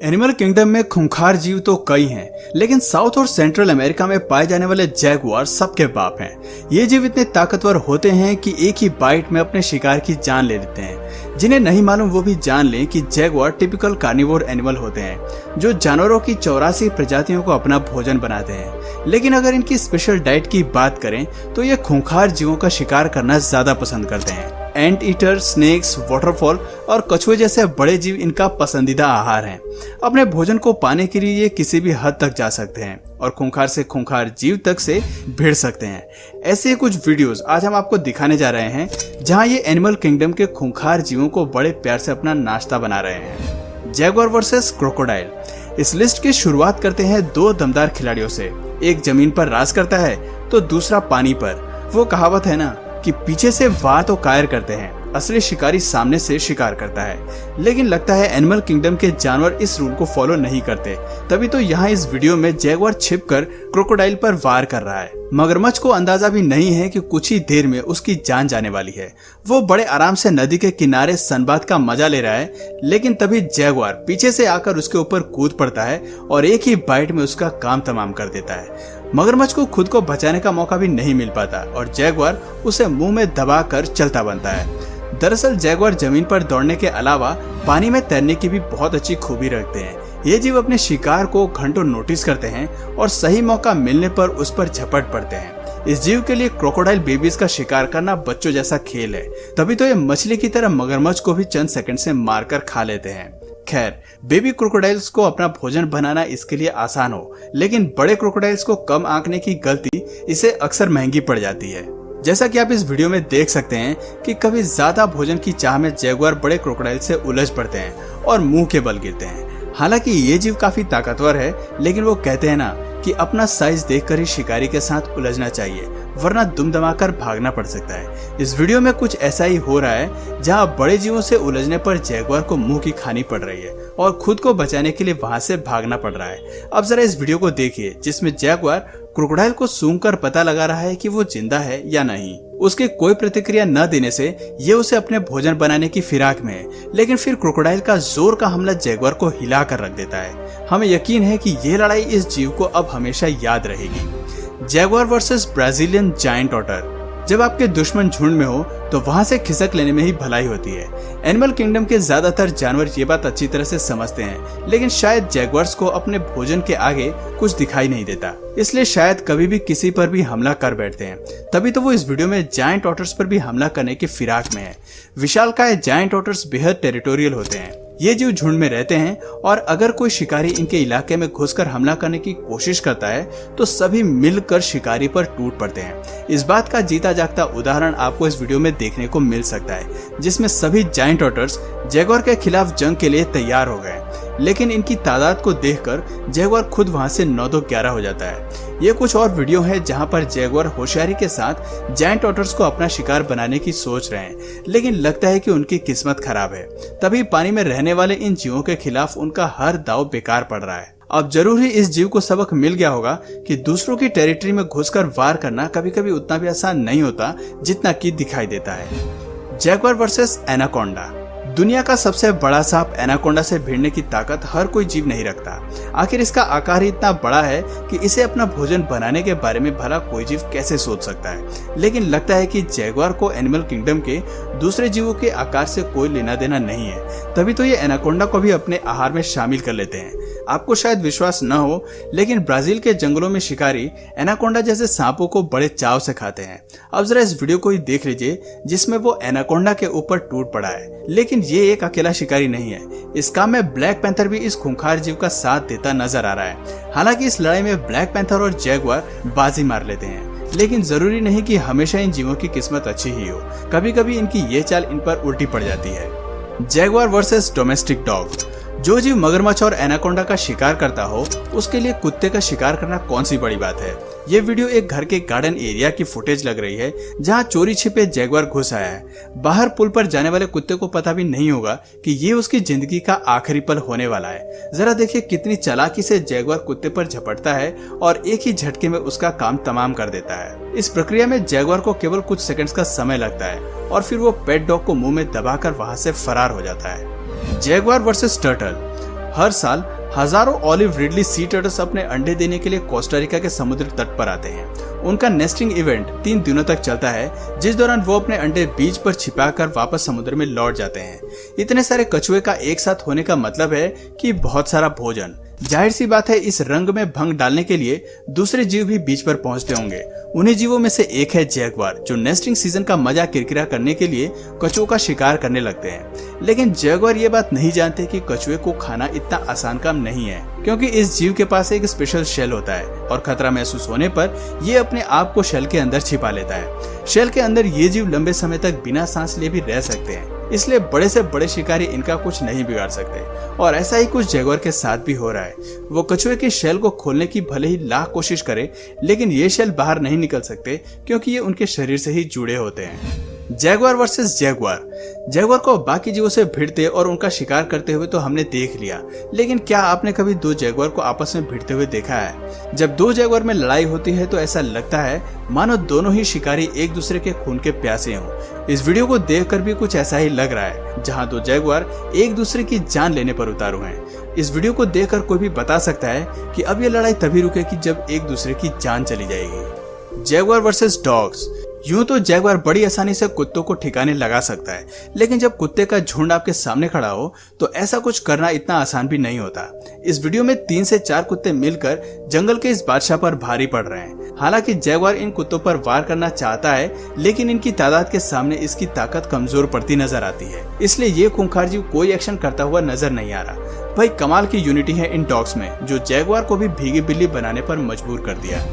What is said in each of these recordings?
Animal kingdom में खूंखार जीव तो कई हैं, लेकिन साउथ और सेंट्रल अमेरिका में पाए जाने वाले जैगुआर सबके बाप हैं। ये जीव इतने ताकतवर होते हैं कि एक ही बाइट में अपने शिकार की जान ले लेते हैं। जिन्हें नहीं मालूम वो भी जान लें कि जैगुआर टिपिकल कार्निवोर एनिमल होते हैं, जो जानवरों की 84 प्रजातियों को अपना भोजन बनाते हैं। लेकिन अगर इनकी स्पेशल डाइट की बात करें तो ये खूंखार जीवों का शिकार करना ज्यादा पसंद करते हैं। एंट ईटर, स्नेक्स, वाटरफॉल और कछुए जैसे बड़े जीव इनका पसंदीदा आहार हैं। अपने भोजन को पाने के लिए ये किसी भी हद तक जा सकते हैं और खूंखार से खूंखार जीव तक से भिड़ सकते हैं। ऐसे कुछ वीडियोस आज हम आपको दिखाने जा रहे हैं जहां ये एनिमल किंगडम के खूंखार जीवों को बड़े प्यार से अपना नाश्ता बना रहे हैं। Jaguar versus crocodile. इस लिस्ट की शुरुआत करते हैं दो दमदार खिलाड़ियों से। एक जमीन पर राज करता है तो दूसरा पानी पर। वो कहावत है ना कि पीछे से वार तो कायर करते हैं, असली शिकारी सामने से शिकार करता है। लेकिन लगता है एनिमल किंगडम के जानवर इस रूल को फॉलो नहीं करते। तभी तो यहाँ इस वीडियो में जैगुआर छिपकर क्रोकोडाइल पर वार कर रहा है। मगरमच्छ को अंदाजा भी नहीं है कि कुछ ही देर में उसकी जान जाने वाली है। वो बड़े आराम से नदी के किनारे सनबाथ का मजा ले रहा है, लेकिन तभी जैगुआर पीछे से आकर उसके ऊपर कूद पड़ता है और एक ही बाइट में उसका काम तमाम कर देता है। मगरमच्छ को खुद को बचाने का मौका भी नहीं मिल पाता और जैगुआर उसे मुंह में दबाकर चलता बनता है। दरअसल जैगुआर जमीन पर दौड़ने के अलावा पानी में तैरने की भी बहुत अच्छी खूबी रखते हैं। ये जीव अपने शिकार को घंटों नोटिस करते हैं और सही मौका मिलने पर उस पर झपट पड़ते हैं। इस जीव के लिए क्रोकोडाइल बेबीज का शिकार करना बच्चों जैसा खेल है। तभी तो ये मछली की तरह मगरमच्छ को भी चंद सेकंड से मारकर खा लेते हैं। खैर, बेबी क्रोकोडाइल्स को अपना भोजन बनाना इसके लिए आसान हो, लेकिन बड़े क्रोकोडाइल्स को कम आंकने की गलती इसे अक्सर महंगी पड़ जाती है। जैसा कि आप इस वीडियो में देख सकते हैं कि कभी ज्यादा भोजन की चाह में जैगुआर बड़े क्रोकोडाइल से उलझ पड़ते हैं और मुंह के बल गिरते हैं। हालांकि ये जीव काफी ताकतवर है, लेकिन वो कहते हैं ना कि अपना साइज देखकर ही शिकारी के साथ उलझना चाहिए, वरना दुम दमाकर भागना पड़ सकता है। इस वीडियो में कुछ ऐसा ही हो रहा है, जहां बड़े जीवों से उलझने पर जैगुआर को मुंह की खानी पड़ रही है और खुद को बचाने के लिए वहां से भागना पड़ रहा है। अब जरा इस वीडियो को देखिए, जिसमें जैगुआर क्रोकोडाइल को सूंघकर पता लगा रहा है कि वो जिंदा है या नहीं। उसके कोई प्रतिक्रिया न देने से ये उसे अपने भोजन बनाने की फिराक में है, लेकिन फिर क्रोकोडाइल का जोर का हमला जैगुआर को हिला कर रख देता है। हमें यकीन है कि ये लड़ाई इस जीव को अब हमेशा याद रहेगी। Jaguar versus Brazilian giant otter. जब आपके दुश्मन झुंड में हो तो वहां से खिसक लेने में ही भलाई होती है। एनिमल किंगडम के ज्यादातर जानवर ये बात अच्छी तरह से समझते हैं, लेकिन शायद जैगुआर्स को अपने भोजन के आगे कुछ दिखाई नहीं देता, इसलिए शायद कभी भी किसी पर भी हमला कर बैठते हैं। तभी तो वो इस वीडियो में जायंट ऑटर्स पर भी हमला करने की फिराक में है। विशालकाय जायंट ऑटर्स बेहद टेरिटोरियल होते हैं। ये जीव झुंड में रहते हैं और अगर कोई शिकारी इनके इलाके में घुसकर हमला करने की कोशिश करता है तो सभी मिलकर शिकारी पर टूट पड़ते हैं। इस बात का जीता जागता उदाहरण आपको इस वीडियो में देखने को मिल सकता है, जिसमें सभी जायंट ऑटर्स जैगुआर के खिलाफ जंग के लिए तैयार हो गए। लेकिन इनकी तादाद को देखकर जैगुआर खुद वहां से 9-11 हो जाता है। ये कुछ और वीडियो है जहां पर जैगुआर होशियारी के साथ जायंट ऑटर्स को अपना शिकार बनाने की सोच रहे हैं, लेकिन लगता है कि उनकी किस्मत खराब है। तभी पानी में रहने वाले इन जीवों के खिलाफ उनका हर दाव बेकार पड़ रहा है। अब जरूर ही इस जीव को सबक मिल गया होगा कि दूसरों की टेरिटरी में घुसकर वार करना कभी कभी उतना भी आसान नहीं होता जितना कि दिखाई देता है। Jaguar versus anaconda. दुनिया का सबसे बड़ा सांप एनाकोंडा से भिड़ने की ताकत हर कोई जीव नहीं रखता। आखिर इसका आकार ही इतना बड़ा है कि इसे अपना भोजन बनाने के बारे में भला कोई जीव कैसे सोच सकता है। लेकिन लगता है कि जैगुआर को एनिमल किंगडम के दूसरे जीवों के आकार से कोई लेना देना नहीं है। तभी तो ये एनाकोंडा को भी अपने आहार में शामिल कर लेते हैं। आपको शायद विश्वास न हो, लेकिन ब्राजील के जंगलों में शिकारी एनाकोंडा जैसे सांपों को बड़े चाव से खाते हैं। अब जरा इस वीडियो को ही देख लीजिए, जिसमें वो एनाकोंडा के ऊपर टूट पड़ा है। लेकिन ये एक अकेला शिकारी नहीं है। इस काम में ब्लैक पैंथर भी इस खूंखार जीव का साथ देता नजर आ रहा है। हालांकि इस लड़ाई में ब्लैक पैंथर और जैगुआर बाजी मार लेते हैं, लेकिन जरूरी नहीं कि हमेशा इन जीवों की किस्मत अच्छी ही हो। कभी कभी इनकी ये चाल इन पर उल्टी पड़ जाती है। Jaguar versus domestic dog. जो जीव मगरमच्छ और एनाकोंडा का शिकार करता हो, उसके लिए कुत्ते का शिकार करना कौन सी बड़ी बात है। ये वीडियो एक घर के गार्डन एरिया की फुटेज लग रही है, जहां चोरी छिपे जैगुआर घुस आया है। बाहर पुल पर जाने वाले कुत्ते को पता भी नहीं होगा कि ये उसकी जिंदगी का आखिरी पल होने वाला है। जरा देखिए कितनी चालाकी से जैगुआर कुत्ते पर झपटता है और एक ही झटके में उसका काम तमाम कर देता है। इस प्रक्रिया में जैगुआर को केवल कुछ सेकंड्स का समय लगता है और फिर वो पेट डॉग को मुंह में दबाकर वहां से फरार हो जाता है। Jaguar versus turtle. हर साल हजारों ऑलिव रिडली सी टर्टल्स अपने अंडे देने के लिए कोस्टा रिका के समुद्री तट पर आते हैं। उनका नेस्टिंग इवेंट 3 दिनों तक चलता है, जिस दौरान वो अपने अंडे बीच पर छिपाकर वापस समुद्र में लौट जाते हैं। इतने सारे कछुए का एक साथ होने का मतलब है कि बहुत सारा भोजन। जाहिर सी बात है, इस रंग में भंग डालने के लिए दूसरे जीव भी बीच पर पहुंचते होंगे। उन्हीं जीवों में से एक है जैगुआर, जो नेस्टिंग सीजन का मजा किरकिरा करने के लिए कछुओं का शिकार करने लगते हैं। लेकिन जैगुआर ये बात नहीं जानते कि कछुए को खाना इतना आसान काम नहीं है, क्योंकि इस जीव के पास एक स्पेशल शेल होता है और खतरा महसूस होने पर ये अपने आप को शेल के अंदर छिपा लेता है। शेल के अंदर ये जीव लंबे समय तक बिना सांस लिए भी रह सकते हैं, इसलिए बड़े से बड़े शिकारी इनका कुछ नहीं बिगाड़ सकते। और ऐसा ही कुछ जैगुआर के साथ भी हो रहा है। वो कछुए के शेल को खोलने की भले ही लाख कोशिश करे, लेकिन ये शेल बाहर नहीं निकल सकते, क्योंकि ये उनके शरीर से ही जुड़े होते हैं। Jaguar versus Jaguar. जैगुआर को बाकी जीवों से भिड़ते और उनका शिकार करते हुए तो हमने देख लिया, लेकिन क्या आपने कभी 2 जैगुआर को आपस में भिड़ते हुए देखा है? जब 2 जैगुआर में लड़ाई होती है तो ऐसा लगता है मानो दोनों ही शिकारी एक दूसरे के खून के प्यासे हों। इस वीडियो को देखकर भी कुछ ऐसा ही लग रहा है, जहां 2 जैगुआर एक दूसरे की जान लेने पर उतारू हैं। इस वीडियो को देखकर कोई भी बता सकता है कि अब ये लड़ाई तभी रुकेगी जब एक दूसरे की जान चली जाएगी। Jaguar versus dogs. यूं तो जैगुआर बड़ी आसानी से कुत्तों को ठिकाने लगा सकता है, लेकिन जब कुत्ते का झुंड आपके सामने खड़ा हो तो ऐसा कुछ करना इतना आसान भी नहीं होता। इस वीडियो में 3 से 4 कुत्ते मिलकर जंगल के इस बादशाह पर भारी पड़ रहे हैं। हालांकि जैगुआर इन कुत्तों पर वार करना चाहता है, लेकिन इनकी तादाद के सामने इसकी ताकत कमजोर पड़ती नजर आती है, इसलिए ये खूंखार जीव कोई एक्शन करता हुआ नजर नहीं आ रहा। भाई कमाल की यूनिटी है इन डॉग्स में, जो जैगुआर को भी भीगी बिल्ली बनाने पर मजबूर कर दिया।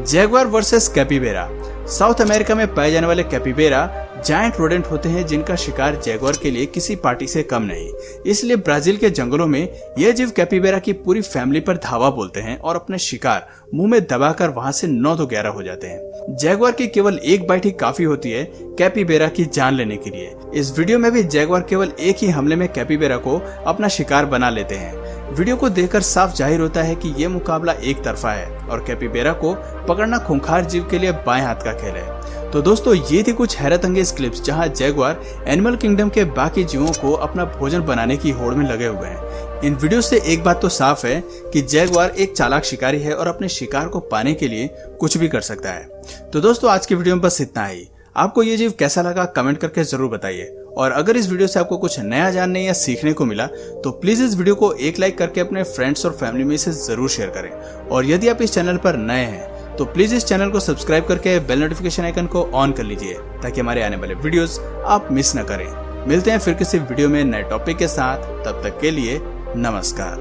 Jaguar versus capybara. South America में पाए जाने वाले कैपिबेरा जायंट रोडेंट होते हैं, जिनका शिकार जैगुआर के लिए किसी पार्टी से कम नहीं। इसलिए ब्राजील के जंगलों में यह जीव कैपिबेरा की पूरी फैमिली पर धावा बोलते हैं और अपने शिकार मुंह में दबाकर वहां से 9 तो 11 हो जाते हैं। जैगुआर की केवल एक बाइट ही काफी होती है कैपिबेरा की जान लेने के लिए। इस वीडियो में भी जैगुआर केवल एक ही हमले में कैपिबेरा को अपना शिकार बना लेते हैं। वीडियो को देखकर साफ जाहिर होता है कि ये मुकाबला एक तरफा है और कैपिबेरा को पकड़ना खूंखार जीव के लिए बाएं हाथ का खेल है। तो दोस्तों, ये थी कुछ हैरत अंगेज क्लिप्स जहां जैगुआर एनिमल किंगडम के बाकी जीवों को अपना भोजन बनाने की होड़ में लगे हुए हैं। इन वीडियो से एक बात तो साफ है कि जैगुआर एक चालाक शिकारी है और अपने शिकार को पाने के लिए कुछ भी कर सकता है। तो दोस्तों, आज की वीडियो में बस इतना ही। आपको ये जीव कैसा लगा कमेंट करके जरूर बताइए, और अगर इस वीडियो से आपको कुछ नया जानने या सीखने को मिला तो प्लीज इस वीडियो को एक लाइक करके अपने फ्रेंड्स और फैमिली में इसे जरूर शेयर करें। और यदि आप इस चैनल पर नए हैं तो प्लीज इस चैनल को सब्सक्राइब करके बेल नोटिफिकेशन आइकन को ऑन कर लीजिए, ताकि हमारे आने वाले वीडियोस आप मिस न करें। मिलते हैं फिर किसी वीडियो में नए टॉपिक के साथ, तब तक के लिए नमस्कार।